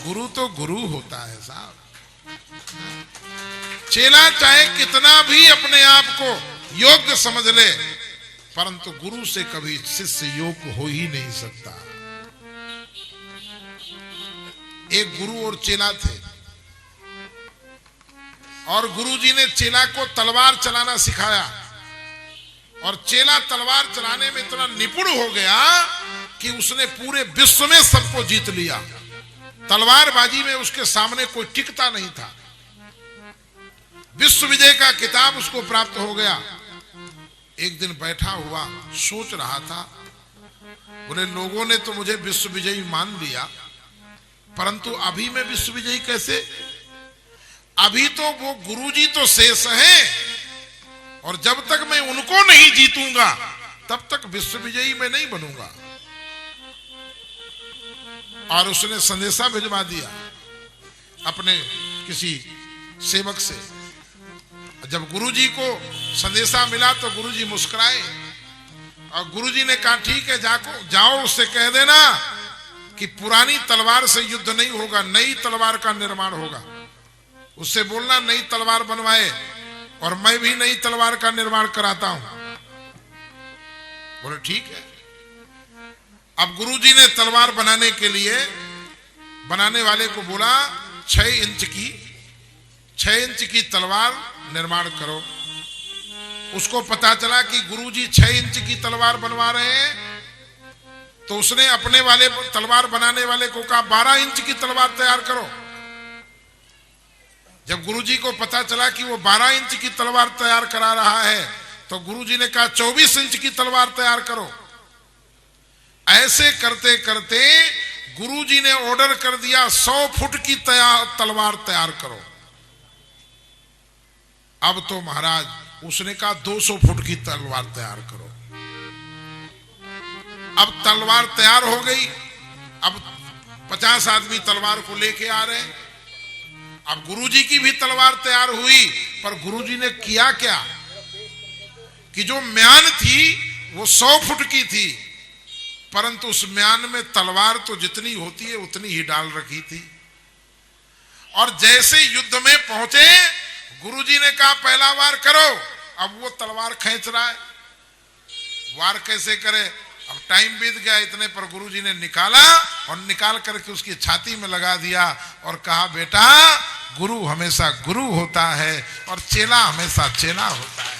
गुरु तो गुरु होता है साहब। चेला चाहे कितना भी अपने आप को योग्य समझ ले, परंतु गुरु से कभी शिष्य योग्य हो ही नहीं सकता। एक गुरु और चेला थे, और गुरुजी ने चेला को तलवार चलाना सिखाया, और चेला तलवार चलाने में इतना निपुण हो गया कि उसने पूरे विश्व में सबको जीत लिया। तलवारबाजी में उसके सामने कोई टिकता नहीं था। विश्व विजय का किताब उसको प्राप्त हो गया। एक दिन बैठा हुआ सोच रहा था, बोले लोगों ने तो मुझे विश्व विजयी मान लिया, परंतु अभी मैं विश्व विजयी कैसे? अभी तो वो गुरुजी तो शेष हैं, और जब तक मैं उनको नहीं जीतूंगा तब तक विश्व विजयी मैं नहीं बनूंगा। और उसने संदेशा भिजवा दिया अपने किसी सेवक से। जब गुरुजी को संदेशा मिला तो गुरुजी मुस्कुराए, और गुरुजी ने कहा ठीक है, जाओ उससे कह देना कि पुरानी तलवार से युद्ध नहीं होगा, नई तलवार का निर्माण होगा। उससे बोलना नई तलवार बनवाए, और मैं भी नई तलवार का निर्माण कराता हूं। बोले ठीक है। अब गुरुजी ने तलवार बनाने के लिए बनाने वाले को बोला 6 इंच की तलवार निर्माण करो। उसको पता चला कि गुरुजी 6 इंच की तलवार बनवा रहे हैं, तो उसने अपने वाले तलवार बनाने वाले को कहा 12 इंच की तलवार तैयार करो। जब गुरुजी को पता चला कि वो 12 इंच की तलवार तैयार करा रहा है, तो गुरुजी ने कहा 24 इंच की तलवार तैयार करो। ऐसे करते करते गुरुजी ने ऑर्डर कर दिया 100 फुट की तलवार तैयार करो। अब तो महाराज उसने कहा 200 फुट की तलवार तैयार करो। अब तलवार तैयार हो गई। अब 50 आदमी तलवार को लेके आ रहे हैं। अब गुरुजी की भी तलवार तैयार हुई, पर गुरुजी ने किया क्या कि जो म्यान थी वो 100 फुट की थी, परंतु उस म्यान में तलवार तो जितनी होती है उतनी ही डाल रखी थी। और जैसे युद्ध में पहुंचे, गुरुजी ने कहा पहला वार करो। अब वो तलवार खींच रहा है, वार कैसे करे? अब टाइम बीत गया। इतने पर गुरुजी ने निकाला, और निकाल करके उसकी छाती में लगा दिया और कहा बेटा, गुरु हमेशा गुरु होता है और चेला हमेशा चेला होता है।